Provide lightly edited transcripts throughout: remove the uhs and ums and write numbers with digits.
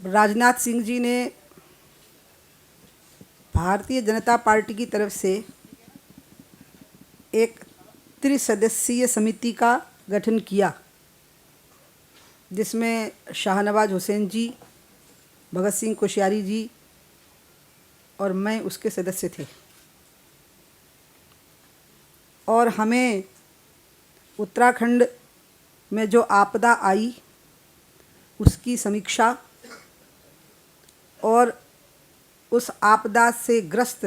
राजनाथ सिंह जी ने भारतीय जनता पार्टी की तरफ से एक त्रिसदस्यीय समिति का गठन किया, जिसमें शाहनवाज हुसैन जी, भगत सिंह कोश्यारी जी और मैं उसके सदस्य थे। और हमें उत्तराखंड में जो आपदा आई उसकी समीक्षा और उस आपदा से ग्रस्त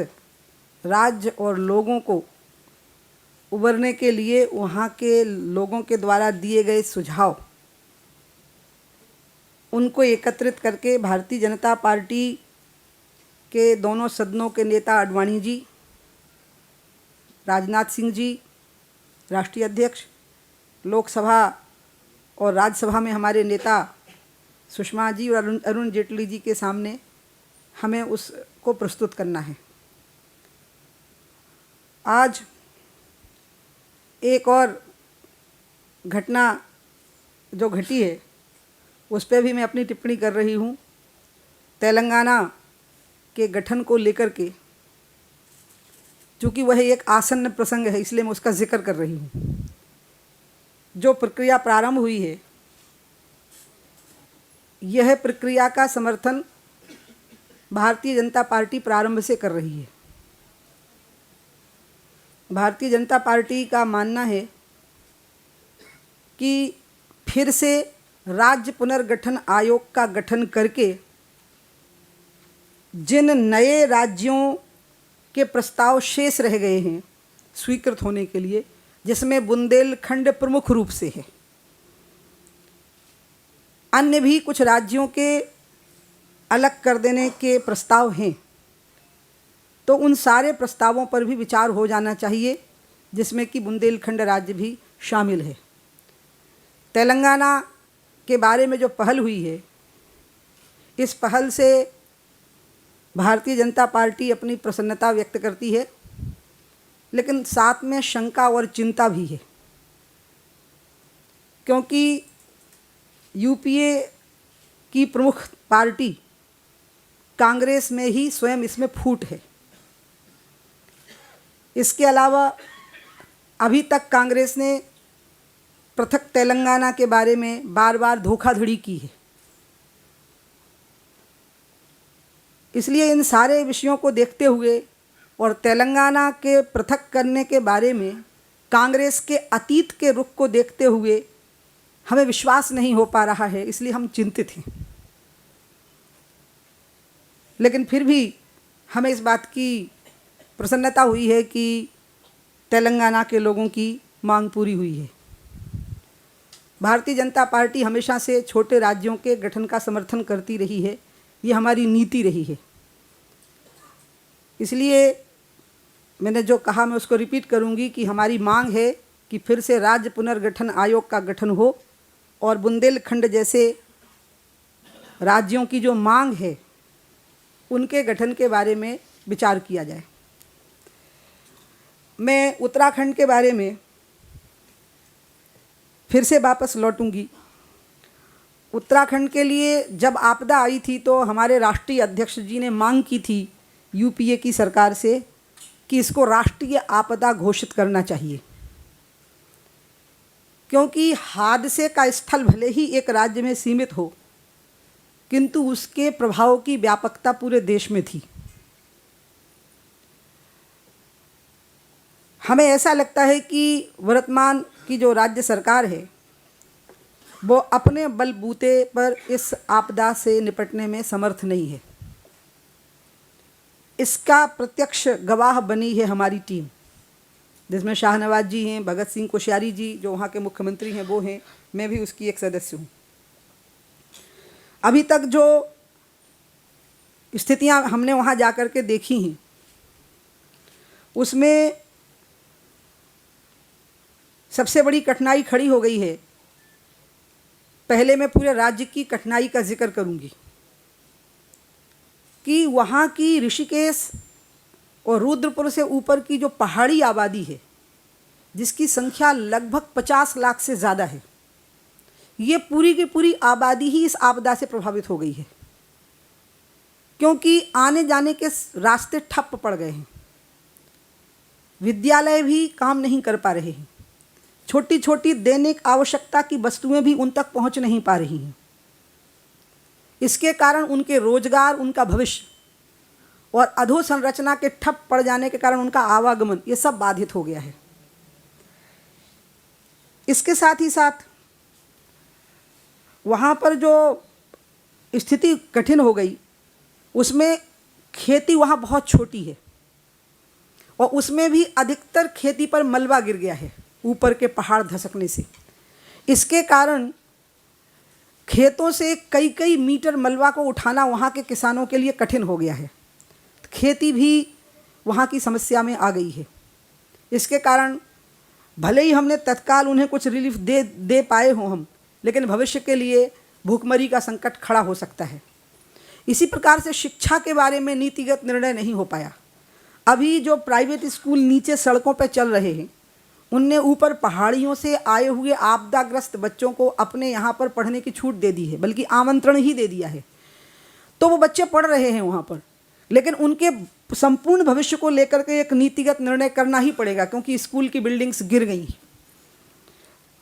राज्य और लोगों को उबरने के लिए वहाँ के लोगों के द्वारा दिए गए सुझाव, उनको एकत्रित करके भारतीय जनता पार्टी के दोनों सदनों के नेता आडवाणी जी, राजनाथ सिंह जी राष्ट्रीय अध्यक्ष, लोकसभा और राज्यसभा में हमारे नेता सुषमा जी और अरुण जेटली जी के सामने हमें उसको प्रस्तुत करना है। आज एक और घटना जो घटी है उस पर भी मैं अपनी टिप्पणी कर रही हूँ। तेलंगाना के गठन को लेकर के, चूँकि वह एक आसन्न प्रसंग है इसलिए मैं उसका जिक्र कर रही हूँ। जो प्रक्रिया प्रारंभ हुई है, यह प्रक्रिया का समर्थन भारतीय जनता पार्टी प्रारंभ से कर रही है। भारतीय जनता पार्टी का मानना है कि फिर से राज्य पुनर्गठन आयोग का गठन करके जिन नए राज्यों के प्रस्ताव शेष रह गए हैं स्वीकृत होने के लिए, जिसमें बुंदेलखंड प्रमुख रूप से है, अन्य भी कुछ राज्यों के अलग कर देने के प्रस्ताव हैं, तो उन सारे प्रस्तावों पर भी विचार हो जाना चाहिए, जिसमें कि बुंदेलखंड राज्य भी शामिल है। तेलंगाना के बारे में जो पहल हुई है, इस पहल से भारतीय जनता पार्टी अपनी प्रसन्नता व्यक्त करती है, लेकिन साथ में शंका और चिंता भी है, क्योंकि यूपीए की प्रमुख पार्टी कांग्रेस में ही स्वयं इसमें फूट है। इसके अलावा अभी तक कांग्रेस ने पृथक तेलंगाना के बारे में बार बार धोखाधड़ी की है। इसलिए इन सारे विषयों को देखते हुए और तेलंगाना के पृथक करने के बारे में कांग्रेस के अतीत के रुख को देखते हुए हमें विश्वास नहीं हो पा रहा है, इसलिए हम चिंतित हैं। लेकिन फिर भी हमें इस बात की प्रसन्नता हुई है कि तेलंगाना के लोगों की मांग पूरी हुई है। भारतीय जनता पार्टी हमेशा से छोटे राज्यों के गठन का समर्थन करती रही है, ये हमारी नीति रही है। इसलिए मैंने जो कहा मैं उसको रिपीट करूंगी कि हमारी मांग है कि फिर से राज्य पुनर्गठन आयोग का गठन हो और बुंदेलखंड जैसे राज्यों की जो मांग है उनके गठन के बारे में विचार किया जाए। मैं उत्तराखंड के बारे में फिर से वापस लौटूंगी। उत्तराखंड के लिए जब आपदा आई थी तो हमारे राष्ट्रीय अध्यक्ष जी ने मांग की थी यूपीए की सरकार से कि इसको राष्ट्रीय आपदा घोषित करना चाहिए, क्योंकि हादसे का स्थल भले ही एक राज्य में सीमित हो, किंतु उसके प्रभाव की व्यापकता पूरे देश में थी। हमें ऐसा लगता है कि वर्तमान की जो राज्य सरकार है वो अपने बलबूते पर इस आपदा से निपटने में समर्थ नहीं है। इसका प्रत्यक्ष गवाह बनी है हमारी टीम, जिसमें शाहनवाज जी हैं, भगत सिंह कोश्यारी जी जो वहाँ के मुख्यमंत्री हैं वो हैं, मैं भी उसकी एक सदस्य हूँ। अभी तक जो स्थितियाँ हमने वहाँ जाकर के देखी हैं उसमें सबसे बड़ी कठिनाई खड़ी हो गई है। पहले मैं पूरे राज्य की कठिनाई का जिक्र करूंगी कि वहाँ की ऋषिकेश और रुद्रपुर से ऊपर की जो पहाड़ी आबादी है, जिसकी संख्या लगभग 50 लाख से ज़्यादा है, ये पूरी की पूरी आबादी ही इस आपदा से प्रभावित हो गई है। क्योंकि आने जाने के रास्ते ठप पड़ गए हैं, विद्यालय भी काम नहीं कर पा रहे हैं, छोटी छोटी दैनिक आवश्यकता की वस्तुएं भी उन तक पहुंच नहीं पा रही हैं। इसके कारण उनके रोजगार, उनका भविष्य और अधोसंरचना के ठप पड़ जाने के कारण उनका आवागमन ये सब बाधित हो गया है। इसके साथ ही साथ वहाँ पर जो स्थिति कठिन हो गई, उसमें खेती वहाँ बहुत छोटी है और उसमें भी अधिकतर खेती पर मलबा गिर गया है ऊपर के पहाड़ धसकने से। इसके कारण खेतों से कई कई मीटर मलबा को उठाना वहाँ के किसानों के लिए कठिन हो गया है। खेती भी वहाँ की समस्या में आ गई है। इसके कारण भले ही हमने तत्काल उन्हें कुछ रिलीफ दे पाए हों हम, लेकिन भविष्य के लिए भूखमरी का संकट खड़ा हो सकता है। इसी प्रकार से शिक्षा के बारे में नीतिगत निर्णय नहीं हो पाया। अभी जो प्राइवेट स्कूल नीचे सड़कों पर चल रहे हैं, उनने ऊपर पहाड़ियों से आए हुए आपदाग्रस्त बच्चों को अपने यहाँ पर पढ़ने की छूट दे दी है, बल्कि आमंत्रण ही दे दिया है। तो वो बच्चे पढ़ रहे हैं वहाँ पर, लेकिन उनके संपूर्ण भविष्य को लेकर के एक नीतिगत निर्णय करना ही पड़ेगा, क्योंकि स्कूल की बिल्डिंग्स गिर गई।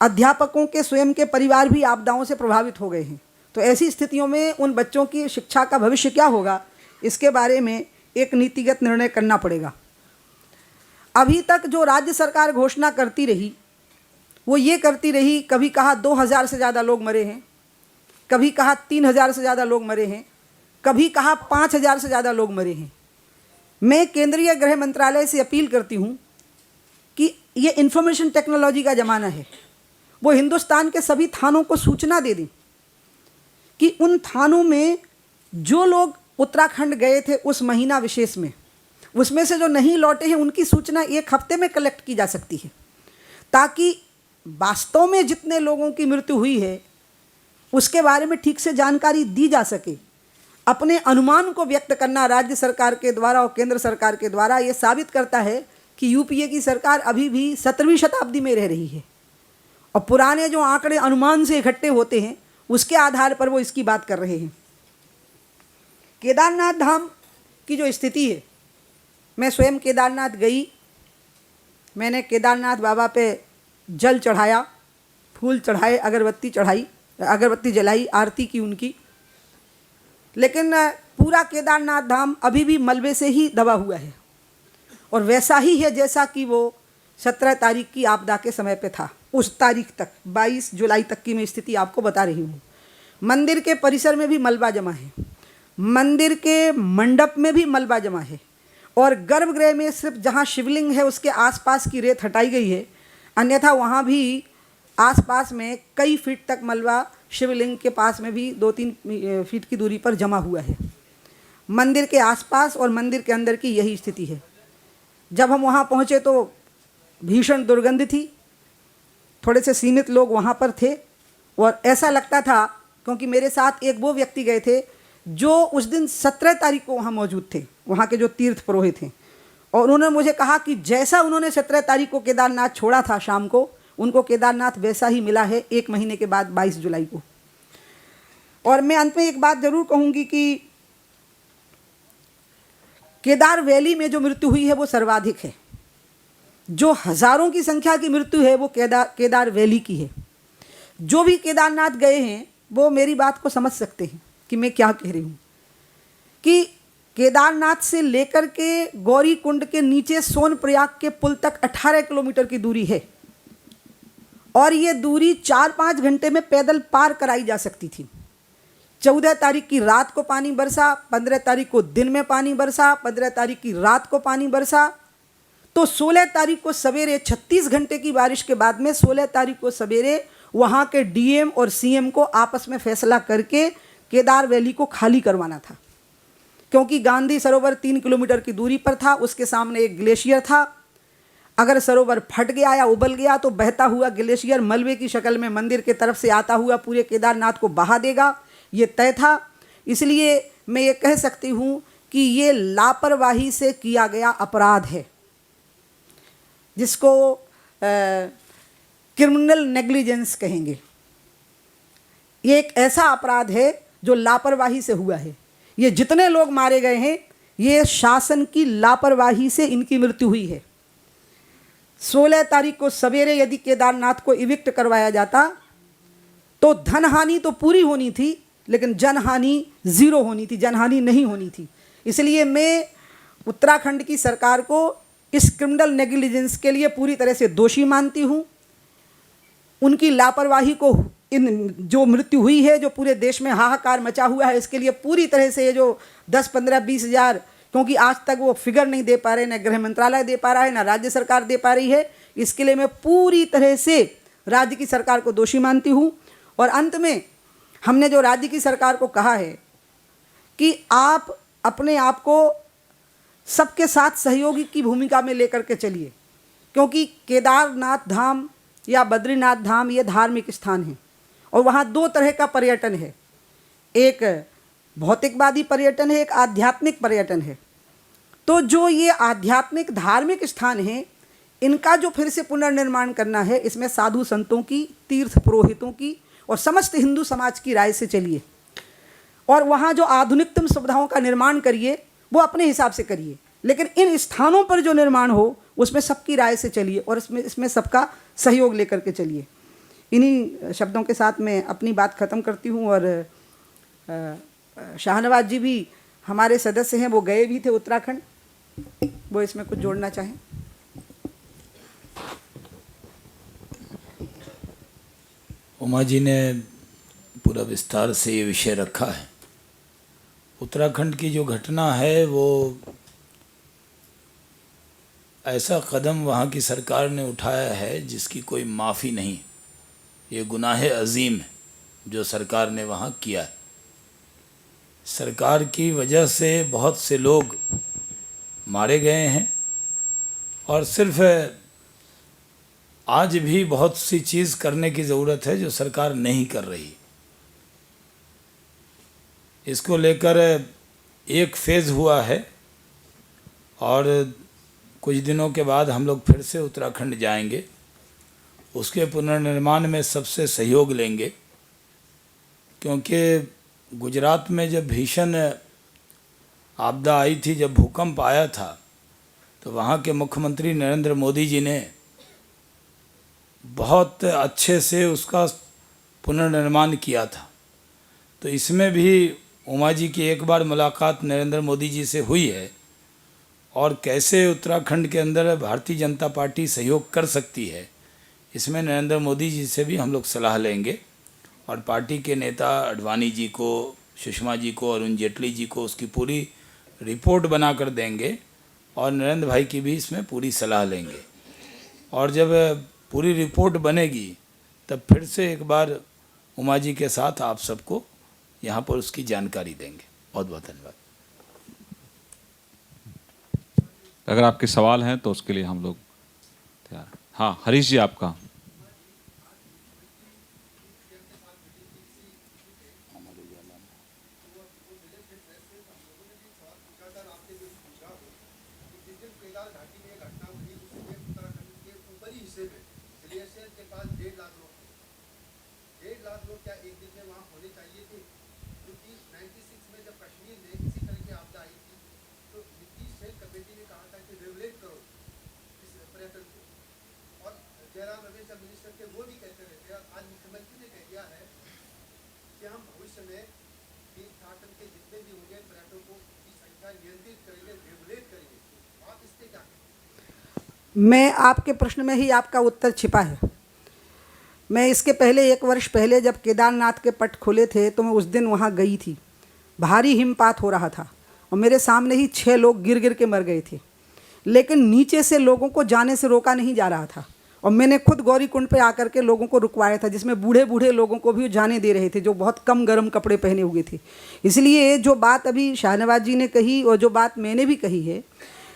अध्यापकों के स्वयं के परिवार भी आपदाओं से प्रभावित हो गए हैं। तो ऐसी स्थितियों में उन बच्चों की शिक्षा का भविष्य क्या होगा, इसके बारे में एक नीतिगत निर्णय करना पड़ेगा। अभी तक जो राज्य सरकार घोषणा करती रही वो ये करती रही, कभी कहा 2000 से ज़्यादा लोग मरे हैं, कभी कहा 3000 से ज़्यादा लोग मरे हैं, कभी कहा 5000 से ज़्यादा लोग मरे हैं। मैं केंद्रीय गृह मंत्रालय से अपील करती हूँ कि ये इंफॉर्मेशन टेक्नोलॉजी का ज़माना है, वो हिंदुस्तान के सभी थानों को सूचना दे दें कि उन थानों में जो लोग उत्तराखंड गए थे उस महीना विशेष में, उसमें से जो नहीं लौटे हैं उनकी सूचना 1 हफ्ते में कलेक्ट की जा सकती है, ताकि वास्तव में जितने लोगों की मृत्यु हुई है उसके बारे में ठीक से जानकारी दी जा सके। अपने अनुमान को व्यक्त करना राज्य सरकार के द्वारा और केंद्र सरकार के द्वारा ये साबित करता है कि यूपीए की सरकार अभी भी 17वीं शताब्दी में रह रही है, और पुराने जो आंकड़े अनुमान से इकट्ठे होते हैं उसके आधार पर वो इसकी बात कर रहे हैं। केदारनाथ धाम की जो स्थिति है, मैं स्वयं केदारनाथ गई, मैंने केदारनाथ बाबा पे जल चढ़ाया, फूल चढ़ाए, अगरबत्ती जलाई, आरती की उनकी, लेकिन पूरा केदारनाथ धाम अभी भी मलबे से ही दबा हुआ है और वैसा ही है जैसा कि वो 17 तारीख की आपदा के समय पे था। उस तारीख तक 22 जुलाई तक की मैं स्थिति आपको बता रही हूँ। मंदिर के परिसर में भी मलबा जमा है, मंदिर के मंडप में भी मलबा जमा है, और गर्भगृह में सिर्फ जहाँ शिवलिंग है उसके आसपास की रेत हटाई गई है, अन्यथा वहाँ भी आसपास में कई फीट तक मलबा शिवलिंग के पास में भी 2-3 फीट की दूरी पर जमा हुआ है। मंदिर के आसपास और मंदिर के अंदर की यही स्थिति है। जब हम वहाँ पहुँचे तो भीषण दुर्गंध थी, थोड़े से सीमित लोग वहाँ पर थे, और ऐसा लगता था, क्योंकि मेरे साथ एक वो व्यक्ति गए थे जो उस दिन 17 तारीख को वहाँ मौजूद थे, वहाँ के जो तीर्थ पुरोहित हैं, और उन्होंने मुझे कहा कि जैसा उन्होंने 17 तारीख को केदारनाथ छोड़ा था शाम को, उनको केदारनाथ वैसा ही मिला है 1 महीने के बाद 22 जुलाई को। और मैं अंत में एक बात ज़रूर कहूँगी कि केदार वैली में जो मृत्यु हुई है वो सर्वाधिक है। जो हज़ारों की संख्या की मृत्यु है वो केदार वैली की है। जो भी केदारनाथ गए हैं वो मेरी बात को समझ सकते हैं कि मैं क्या कह रही हूँ, कि केदारनाथ से लेकर के गौरी कुंड के नीचे सोनप्रयाग के पुल तक 18 किलोमीटर की दूरी है, और ये दूरी 4-5 घंटे में पैदल पार कराई जा सकती थी। 14 तारीख की रात को पानी बरसा, 15 तारीख को दिन में पानी बरसा, 15 तारीख की रात को पानी बरसा, तो 16 तारीख को सवेरे 36 घंटे की बारिश के बाद में 16 तारीख को सवेरे वहाँ के डीएम और सीएम को आपस में फैसला करके केदार वैली को खाली करवाना था, क्योंकि गांधी सरोवर 3 किलोमीटर की दूरी पर था, उसके सामने एक ग्लेशियर था। अगर सरोवर फट गया या उबल गया तो बहता हुआ ग्लेशियर मलबे की शक्ल में मंदिर के तरफ से आता हुआ पूरे केदारनाथ को बहा देगा, ये तय था। इसलिए मैं ये कह सकती हूँ कि ये लापरवाही से किया गया अपराध है, जिसको क्रिमिनल नेग्लिजेंस कहेंगे। ये एक ऐसा अपराध है जो लापरवाही से हुआ है। ये जितने लोग मारे गए हैं ये शासन की लापरवाही से इनकी मृत्यु हुई है। 16 तारीख को सवेरे यदि केदारनाथ को इविक्ट करवाया जाता तो धन हानि तो पूरी होनी थी, लेकिन जनहानि ज़ीरो होनी थी, जनहानि नहीं होनी थी। इसलिए मैं उत्तराखंड की सरकार को इस क्रिमिनल नेग्लिजेंस के लिए पूरी तरह से दोषी मानती हूँ। उनकी लापरवाही को, इन जो मृत्यु हुई है, जो पूरे देश में हाहाकार मचा हुआ है, इसके लिए पूरी तरह से ये जो 10, 15, 20 हज़ार, क्योंकि आज तक वो फिगर नहीं दे पा रहे, ना गृह मंत्रालय दे पा रहा है, ना राज्य सरकार दे पा रही है, इसके लिए मैं पूरी तरह से राज्य की सरकार को दोषी मानती हूँ। और अंत में हमने जो राज्य की सरकार को कहा है कि आप अपने आप को सबके साथ सहयोगी की भूमिका में लेकर के चलिए, क्योंकि केदारनाथ धाम या बद्रीनाथ धाम ये धार्मिक स्थान है और वहाँ 2 तरह का पर्यटन है, एक भौतिकवादी पर्यटन है, एक आध्यात्मिक पर्यटन है। तो जो ये आध्यात्मिक धार्मिक स्थान है, इनका जो फिर से पुनर्निर्माण करना है, इसमें साधु संतों की, तीर्थ पुरोहितों की और समस्त हिंदू समाज की राय से चलिए और वहाँ जो आधुनिकतम सुविधाओं का निर्माण करिए वो अपने हिसाब से करिए, लेकिन इन स्थानों पर जो निर्माण हो उसमें सबकी राय से चलिए और इसमें सबका सहयोग लेकर के चलिए। इन्हीं शब्दों के साथ मैं अपनी बात ख़त्म करती हूँ। और शाहनवाज जी भी हमारे सदस्य हैं, वो गए भी थे उत्तराखंड, वो इसमें कुछ जोड़ना चाहें। उमा जी ने पूरा विस्तार से ये विषय रखा है। उत्तराखंड की जो घटना है वो ऐसा कदम वहाँ की सरकार ने उठाया है जिसकी कोई माफ़ी नहीं। ये गुनाह अजीम है जो सरकार ने वहाँ किया है। सरकार की वजह से बहुत से लोग मारे गए हैं और सिर्फ आज भी बहुत सी चीज़ करने की ज़रूरत है जो सरकार नहीं कर रही। इसको लेकर एक फेज़ हुआ है और कुछ दिनों के बाद हम लोग फिर से उत्तराखंड जाएंगे, उसके पुनर्निर्माण में सबसे सहयोग लेंगे, क्योंकि गुजरात में जब भीषण आपदा आई थी, जब भूकंप आया था, तो वहाँ के मुख्यमंत्री नरेंद्र मोदी जी ने बहुत अच्छे से उसका पुनर्निर्माण किया था। तो इसमें भी उमा जी की एक बार मुलाकात नरेंद्र मोदी जी से हुई है और कैसे उत्तराखंड के अंदर भारतीय जनता पार्टी सहयोग कर सकती है, इसमें नरेंद्र मोदी जी से भी हम लोग सलाह लेंगे और पार्टी के नेता अडवाणी जी को, सुषमा जी को, अरुण जेटली जी को उसकी पूरी रिपोर्ट बना कर देंगे और नरेंद्र भाई की भी इसमें पूरी सलाह लेंगे। और जब पूरी रिपोर्ट बनेगी तब फिर से एक बार उमा जी के साथ आप सबको यहाँ पर उसकी जानकारी देंगे। बहुत बहुत धन्यवाद। अगर आपके सवाल हैं तो उसके लिए हम लोग तैयार। हाँ, हरीश जी आपका। मैं आपके प्रश्न में ही आपका उत्तर छिपा है। मैं इसके पहले 1 वर्ष पहले जब केदारनाथ के पट खुले थे तो मैं उस दिन वहाँ गई थी। भारी हिमपात हो रहा था और मेरे सामने ही 6 लोग गिर गिर के मर गए थे, लेकिन नीचे से लोगों को जाने से रोका नहीं जा रहा था और मैंने खुद गौरीकुंड पे आकर के लोगों को रुकवाया था, जिसमें बूढ़े बूढ़े लोगों को भी जाने दे रहे थे जो बहुत कम गर्म कपड़े पहने हुए थे। इसलिए जो बात अभी शाहनवाज जी ने कही और जो बात मैंने भी कही है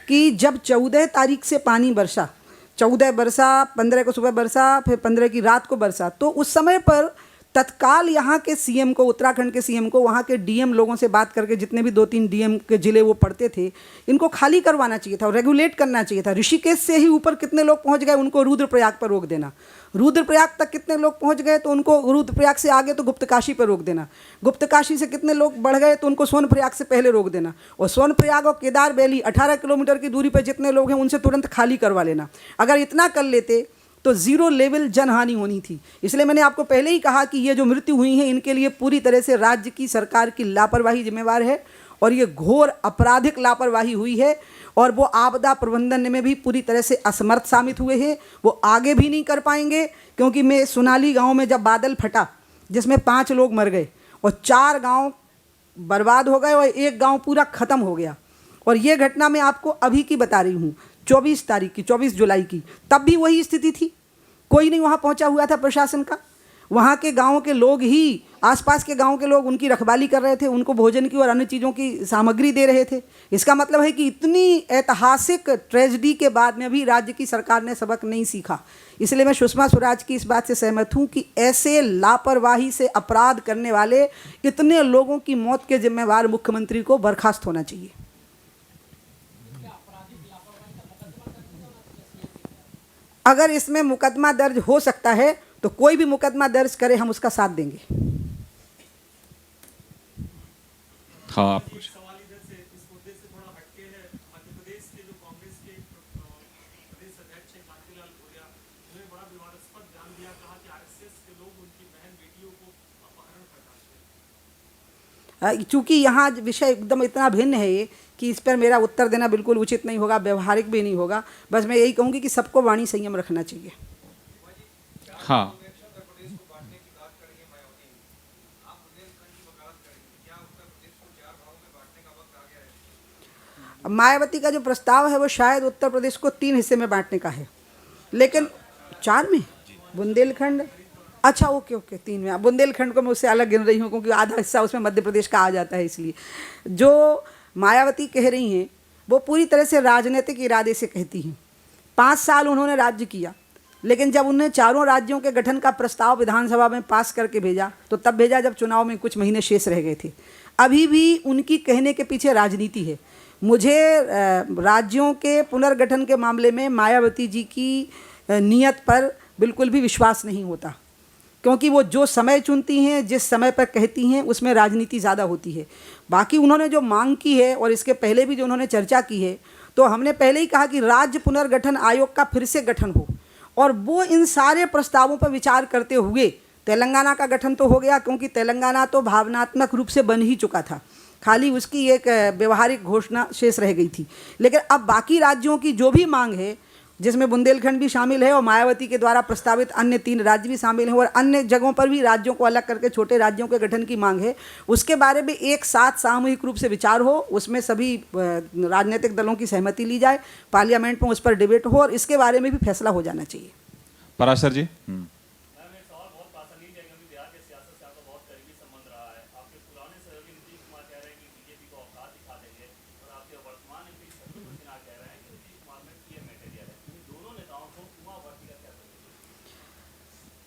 कि जब 14 तारीख से पानी बरसा, 14 बरसा, 15 को सुबह बरसा, फिर 15 की रात को बरसा, तो उस समय पर तत्काल यहाँ के सीएम को, उत्तराखंड के सीएम को, वहाँ के डीएम लोगों से बात करके, जितने भी 2-3 डीएम के ज़िले वो पड़ते थे, इनको खाली करवाना चाहिए था और रेगुलेट करना चाहिए था। ऋषिकेश से ही ऊपर कितने लोग पहुँच गए, उनको रुद्रप्रयाग पर रोक देना। रुद्रप्रयाग तक कितने लोग पहुँच गए तो उनको, रुद्रप्रयाग से आगे तो गुप्तकाशी पर रोक देना। गुप्तकाशी से कितने लोग बढ़ गए तो उनको सोनप्रयाग से पहले रोक देना। और सोनप्रयाग और केदार वैली 18 किलोमीटर की दूरी पर जितने लोग हैं उनसे तुरंत खाली करवा लेना। अगर इतना कर लेते तो ज़ीरो लेवल जनहानि होनी थी। इसलिए मैंने आपको पहले ही कहा कि ये जो मृत्यु हुई है इनके लिए पूरी तरह से राज्य की सरकार की लापरवाही जिम्मेवार है, और ये घोर आपराधिक लापरवाही हुई है, और वो आपदा प्रबंधन में भी पूरी तरह से असमर्थ साबित हुए हैं। वो आगे भी नहीं कर पाएंगे, क्योंकि मैं सोनाली गांव में जब बादल फटा जिसमें 5 लोग मर गए और 4 गांव बर्बाद हो गए और 1 गांव पूरा ख़त्म हो गया, और ये घटना मैं आपको अभी की बता रही हूँ, 24 तारीख की, 24 जुलाई की। तब भी वही स्थिति थी, कोई नहीं वहाँ पहुँचा हुआ था प्रशासन का। वहाँ के गाँव के लोग ही, आसपास के गाँव के लोग उनकी रखवाली कर रहे थे, उनको भोजन की और अन्य चीज़ों की सामग्री दे रहे थे। इसका मतलब है कि इतनी ऐतिहासिक ट्रेजेडी के बाद में भी राज्य की सरकार ने सबक नहीं सीखा। इसलिए मैं सुषमा स्वराज की इस बात से सहमत हूँ कि ऐसे लापरवाही से अपराध करने वाले इतने लोगों की मौत के जिम्मेवार मुख्यमंत्री को बर्खास्त होना चाहिए। अगर इसमें मुकदमा दर्ज हो सकता है तो कोई भी मुकदमा दर्ज करे, हम उसका साथ देंगे। हाँ, आप कुछ सवाल इधर से, इस मुद्दे से थोड़ा हटके है। मध्य प्रदेश के जो कांग्रेस के प्रदेश अध्यक्ष हैं कांतिलाल भूरिया, उन्होंने बड़ा विवादास्पद बयान दिया, कहा कि आरएसएस के लोग उनकी बहन बेटियों को अपहरण करते हैं। चूँकि यहाँ विषय एकदम इतना भिन्न है ये कि इस पर मेरा उत्तर देना बिल्कुल उचित नहीं होगा, व्यवहारिक भी नहीं होगा। बस मैं यही कहूँगी कि सबको वाणी संयम रखना चाहिए। हाँ, मायावती का जो प्रस्ताव है वो शायद उत्तर प्रदेश को 3 हिस्से में बांटने का है, लेकिन 4 में बुंदेलखंड, अच्छा ओके ओके 3 में। बुंदेलखंड को मैं उससे अलग गिन रही हूँ क्योंकि आधा हिस्सा उसमें मध्य प्रदेश का आ जाता है। इसलिए जो मायावती कह रही हैं वो पूरी तरह से राजनीतिक इरादे से कहती हैं। 5 साल उन्होंने राज्य किया, लेकिन जब उन्हें चारों राज्यों के गठन का प्रस्ताव विधानसभा में पास करके भेजा तो तब भेजा जब चुनाव में कुछ महीने शेष रह गए थे। अभी भी उनकी कहने के पीछे राजनीति है। मुझे राज्यों के पुनर्गठन के मामले में मायावती जी की नीयत पर बिल्कुल भी विश्वास नहीं होता, क्योंकि वो जो समय चुनती हैं, जिस समय पर कहती हैं, उसमें राजनीति ज़्यादा होती है। बाकी उन्होंने जो मांग की है और इसके पहले भी जो उन्होंने चर्चा की है, तो हमने पहले ही कहा कि राज्य पुनर्गठन आयोग का फिर से गठन हो, और वो इन सारे प्रस्तावों पर विचार करते हुए तेलंगाना का गठन तो हो गया, क्योंकि तेलंगाना तो भावनात्मक रूप से बन ही चुका था, खाली उसकी एक व्यवहारिक घोषणा शेष रह गई थी। लेकिन अब बाकी राज्यों की जो भी मांग है, जिसमें बुंदेलखंड भी शामिल है और मायावती के द्वारा प्रस्तावित अन्य 3 राज्य भी शामिल हैं, और अन्य जगहों पर भी राज्यों को अलग करके छोटे राज्यों के गठन की मांग है, उसके बारे में एक साथ सामूहिक रूप से विचार हो, उसमें सभी राजनीतिक दलों की सहमति ली जाए, पार्लियामेंट में उस पर डिबेट हो, और इसके बारे में भी फैसला हो जाना चाहिए। पराशर जी।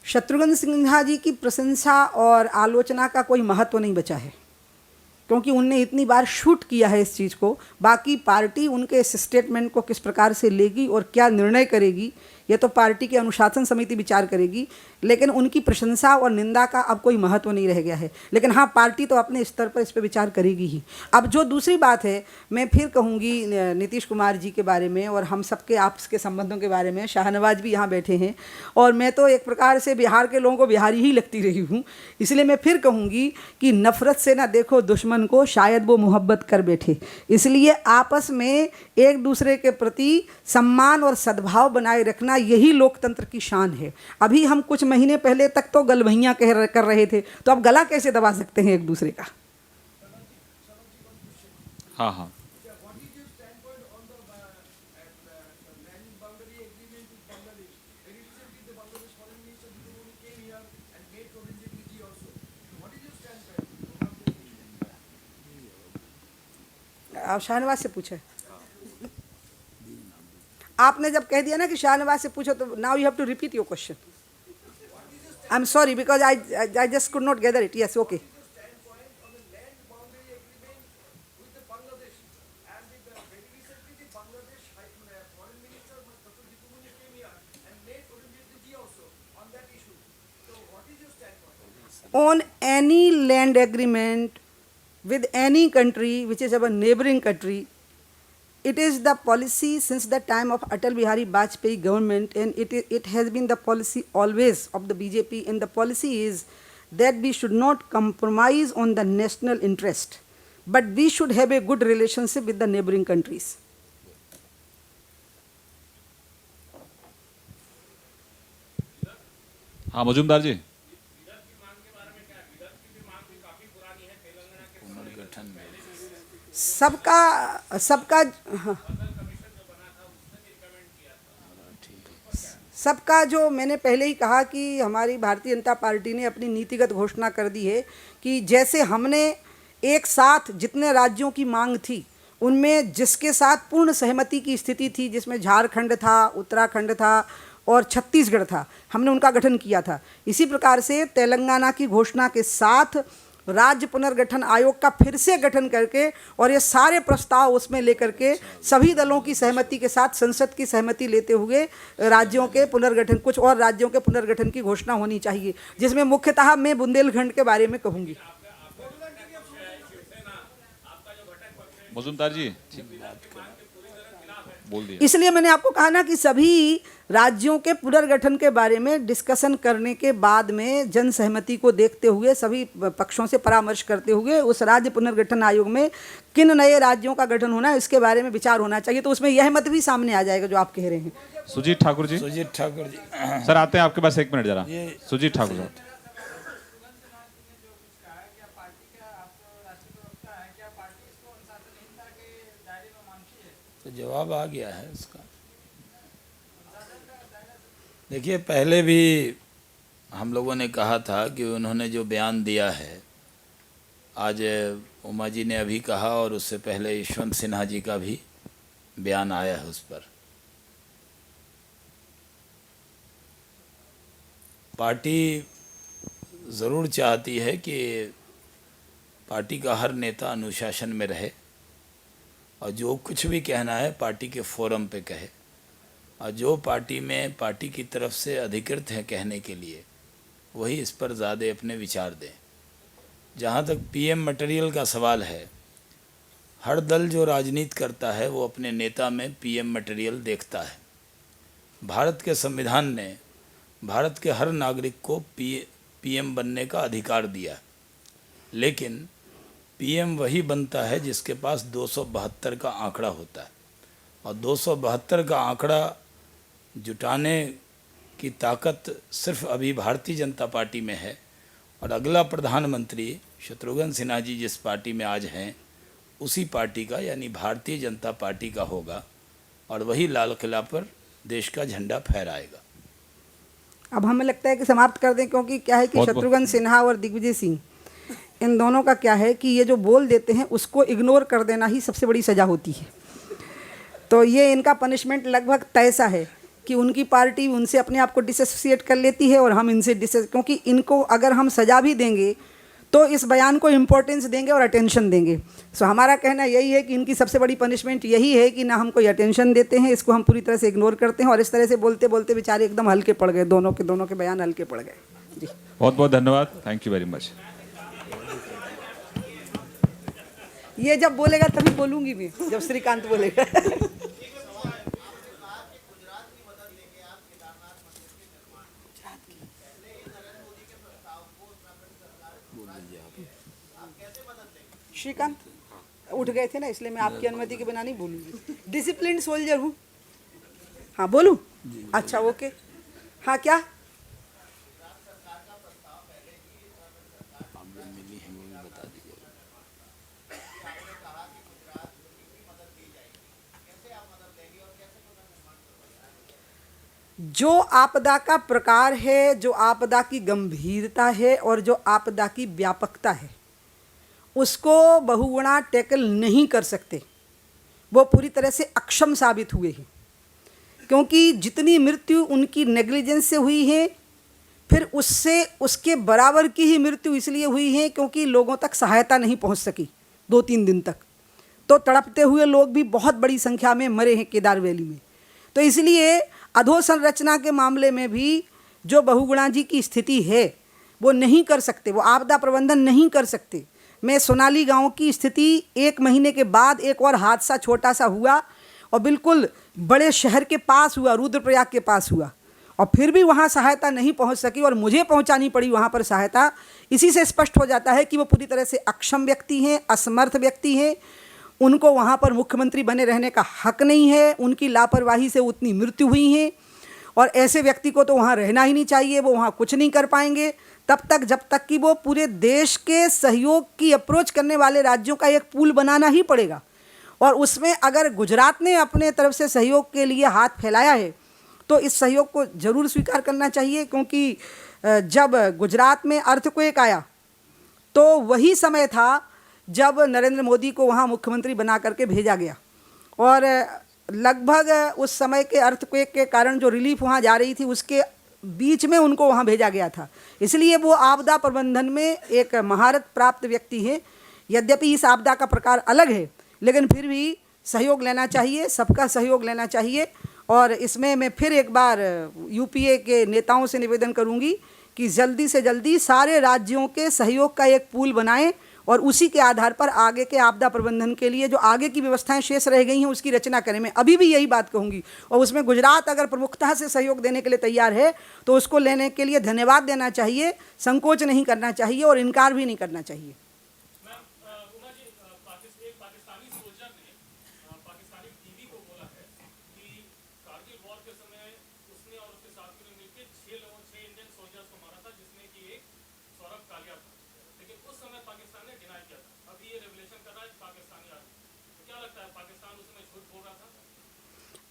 शत्रुघ्न सिन्हा जी की प्रशंसा और आलोचना का कोई महत्व नहीं बचा है, क्योंकि उनने इतनी बार शूट किया है इस चीज़ को। बाकी पार्टी उनके इस स्टेटमेंट को किस प्रकार से लेगी और क्या निर्णय करेगी, ये तो पार्टी की अनुशासन समिति विचार करेगी, लेकिन उनकी प्रशंसा और निंदा का अब कोई महत्व नहीं रह गया है। लेकिन हाँ, पार्टी तो अपने स्तर पर इस पर विचार करेगी ही। अब जो दूसरी बात है, मैं फिर कहूँगी नीतीश कुमार जी के बारे में और हम सबके आपस के संबंधों के बारे में। शाहनवाज भी यहाँ बैठे हैं, और मैं तो एक प्रकार से बिहार के लोगों को बिहारी ही लगती रही हूँ, इसलिए मैं फिर कहूँगी कि नफ़रत से ना देखो दुश्मन को, शायद वो मोहब्बत कर बैठे। इसलिए आपस में एक दूसरे के प्रति सम्मान और सद्भाव बनाए रखना, यही लोकतंत्र की शान है। अभी हम कुछ महीने पहले तक तो गलभैयाँ कर रहे थे, तो अब गला कैसे दबा सकते हैं एक दूसरे का। हाँ हाँ, आप शाहनवाज से पूछे। आपने जब कह दिया ना कि शाहनवाज से पूछो, तो now you have to repeat your question. I'm sorry because I just could not gather it. Yes, okay. On any land agreement with any country which is our neighboring country, it is the policy since the time of Atal Bihari Vajpayee government, and it has been the policy always of the BJP, and the policy is that we should not compromise on the national interest, but we should have a good relationship with the neighboring countries. हाँ मजूमदार जी। सबका हाँ, सबका जो मैंने पहले ही कहा कि हमारी भारतीय जनता पार्टी ने अपनी नीतिगत घोषणा कर दी है कि जैसे हमने एक साथ जितने राज्यों की मांग थी उनमें जिसके साथ पूर्ण सहमति की स्थिति थी, जिसमें झारखंड था, उत्तराखंड था और छत्तीसगढ़ था, हमने उनका गठन किया था। इसी प्रकार से तेलंगाना की घोषणा के साथ राज्य पुनर्गठन आयोग का फिर से गठन करके और ये सारे प्रस्ताव उसमें लेकर के सभी दलों की सहमति के साथ संसद की सहमति लेते हुए राज्यों के पुनर्गठन, कुछ और राज्यों के पुनर्गठन की घोषणा होनी चाहिए, जिसमें मुख्यतः मैं बुंदेलखंड के बारे में कहूँगी। मजूमदार जी बोल दिया। इसलिए मैंने आपको कहा ना कि सभी राज्यों के पुनर्गठन के बारे में डिस्कशन करने के बाद में जन सहमति को देखते हुए सभी पक्षों से परामर्श करते हुए उस राज्य पुनर्गठन आयोग में किन नए राज्यों का गठन होना है इसके बारे में विचार होना चाहिए। तो उसमें यह मत भी सामने आ जाएगा जो आप कह रहे हैं। सुजीत ठाकुर जी। सुजीत ठाकुर जी सर आते हैं आपके पास, एक मिनट जरा। सुजीत ठाकुर साहब। तो जवाब आ गया है इसका। देखिए, पहले भी हम लोगों ने कहा था कि उन्होंने जो बयान दिया है, आज उमा जी ने अभी कहा और उससे पहले यशवंत सिन्हा जी का भी बयान आया है उस पर। पार्टी ज़रूर चाहती है कि पार्टी का हर नेता अनुशासन में रहे और जो कुछ भी कहना है पार्टी के फोरम पे कहे, और जो पार्टी में पार्टी की तरफ से अधिकृत है कहने के लिए वही इस पर ज़्यादा अपने विचार दें। जहाँ तक पीएम मटेरियल का सवाल है, हर दल जो राजनीति करता है वो अपने नेता में पीएम मटेरियल देखता है। भारत के संविधान ने भारत के हर नागरिक को पीएम बनने का अधिकार दिया, लेकिन पीएम वही बनता है जिसके पास 272 का आंकड़ा होता है, और 272 का आंकड़ा जुटाने की ताकत सिर्फ अभी भारतीय जनता पार्टी में है। और अगला प्रधानमंत्री शत्रुघ्न सिन्हा जी जिस पार्टी में आज हैं उसी पार्टी का यानी भारतीय जनता पार्टी का होगा, और वही लाल किला पर देश का झंडा फहराएगा। अब हमें लगता है कि समाप्त कर दें, क्योंकि क्या है कि शत्रुघ्न सिन्हा और दिग्विजय सिंह इन दोनों का क्या है कि ये जो बोल देते हैं उसको इग्नोर कर देना ही सबसे बड़ी सज़ा होती है। तो ये इनका पनिशमेंट लगभग तय सा है कि उनकी पार्टी उनसे अपने आप को डिसोसिएट कर लेती है और हम इनसे क्योंकि इनको अगर हम सज़ा भी देंगे तो इस बयान को इम्पोर्टेंस देंगे और अटेंशन देंगे। सो हमारा कहना यही है कि इनकी सबसे बड़ी पनिशमेंट यही है कि ना हम कोई अटेंशन देते हैं, इसको हम पूरी तरह से इग्नोर करते हैं और इस तरह से बोलते बोलते बेचारे एकदम हल्के पड़ गए, दोनों के बयान हल्के पड़ गए। जी बहुत बहुत धन्यवाद, थैंक यू वेरी मच। ये जब बोलेगा तभी बोलूँगी मैं, जब श्रीकांत बोलेगा। श्रीकांत उठ गए थे ना, इसलिए मैं आपकी अनुमति के बिना नहीं बोलूँगी। डिसिप्लिन सोल्जर हूँ। हाँ बोलूँ? अच्छा ओके। हाँ क्या? जो आपदा का प्रकार है, जो आपदा की गंभीरता है और जो आपदा की व्यापकता है उसको बहुगुणा टैकल नहीं कर सकते, वो पूरी तरह से अक्षम साबित हुए हैं। क्योंकि जितनी मृत्यु उनकी नेग्लिजेंस से हुई है, फिर उससे उसके बराबर की ही मृत्यु इसलिए हुई है क्योंकि लोगों तक सहायता नहीं पहुंच सकी 2-3 दिन तक। तो तड़पते हुए लोग भी बहुत बड़ी संख्या में मरे हैं केदार वैली में। तो इसलिए अधोसंरचना के मामले में भी जो बहुगुणा जी की स्थिति है वो नहीं कर सकते, वो आपदा प्रबंधन नहीं कर सकते। मैं सोनाली गांव की स्थिति 1 महीने के बाद एक और हादसा छोटा सा हुआ और बिल्कुल बड़े शहर के पास हुआ, रुद्रप्रयाग के पास हुआ, और फिर भी वहाँ सहायता नहीं पहुँच सकी और मुझे पहुँचानी पड़ी वहाँ पर सहायता। इसी से स्पष्ट हो जाता है कि वो पूरी तरह से अक्षम व्यक्ति हैं, असमर्थ व्यक्ति हैं। उनको वहाँ पर मुख्यमंत्री बने रहने का हक नहीं है, उनकी लापरवाही से उतनी मृत्यु हुई है और ऐसे व्यक्ति को तो वहाँ रहना ही नहीं चाहिए। वो वहाँ कुछ नहीं कर पाएंगे तब तक जब तक कि वो पूरे देश के सहयोग की अप्रोच करने वाले राज्यों का एक पूल बनाना ही पड़ेगा। और उसमें अगर गुजरात ने अपने तरफ से सहयोग के लिए हाथ फैलाया है तो इस सहयोग को ज़रूर स्वीकार करना चाहिए, क्योंकि जब गुजरात में अर्थक्वेक आया तो वही समय था जब नरेंद्र मोदी को वहाँ मुख्यमंत्री बना करके भेजा गया और लगभग उस समय के अर्थक्वेक के कारण जो रिलीफ वहाँ जा रही थी उसके बीच में उनको वहाँ भेजा गया था। इसलिए वो आपदा प्रबंधन में एक महारत प्राप्त व्यक्ति है। यद्यपि इस आपदा का प्रकार अलग है लेकिन फिर भी सहयोग लेना चाहिए, सबका सहयोग लेना चाहिए। और इसमें मैं फिर एक बार यूपीए के नेताओं से निवेदन करूंगी कि जल्दी से जल्दी सारे राज्यों के सहयोग का एक पूल बनाएं और उसी के आधार पर आगे के आपदा प्रबंधन के लिए जो आगे की व्यवस्थाएं शेष रह गई हैं उसकी रचना करें। मैं अभी भी यही बात कहूँगी और उसमें गुजरात अगर प्रमुखता से सहयोग देने के लिए तैयार है तो उसको लेने के लिए धन्यवाद देना चाहिए, संकोच नहीं करना चाहिए और इनकार भी नहीं करना चाहिए। उमा जी, एक पाकिस्तानी सोल्जर ने पाकिस्तानी टीवी को बोला है कि कारगिल वॉर के समय उसने और उसके साथियों ने मिलकर 6 इंडियन सोल्जर्स को मारा था, जिसमें कि एक सौरभ कालिया था। लेकिन उस समय पाकिस्तान ने डिनाई किया था। अभी ये रेवलेशन कर रहा है पाकिस्तानी आर्मी। तो क्या लगता है पाकिस्तान उस समय झूठ बोल रहा था?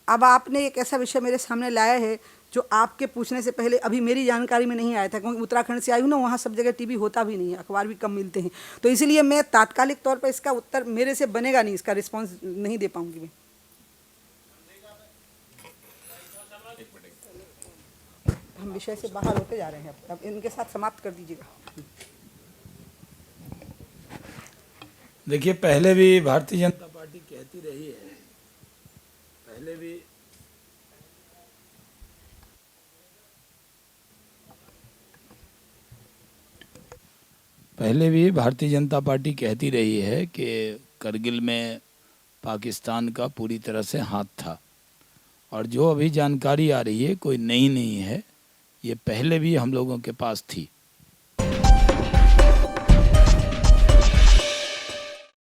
अब आपने एक ऐसा विषय मेरे सामने लाया है जो आपके पूछने से पहले अभी मेरी जानकारी में नहीं आया था, क्योंकि उत्तराखंड से आई हूँ ना, वहाँ सब जगह टीवी होता भी नहीं है, अखबार भी कम मिलते हैं। तो इसलिए मैं तात्कालिक तौर पर इसका उत्तर मेरे से बनेगा नहीं, इसका रिस्पांस नहीं दे पाऊंगी मैं। हम विषय से बाहर होते जा रहे हैं, अब इनके साथ समाप्त कर दीजिएगा। देखिए, पहले भी भारतीय जनता पार्टी कहती रही है, पहले भी भारतीय जनता पार्टी कहती रही है कि करगिल में पाकिस्तान का पूरी तरह से हाथ था। और जो अभी जानकारी आ रही है कोई नई नहीं है, ये पहले भी हम लोगों के पास थी।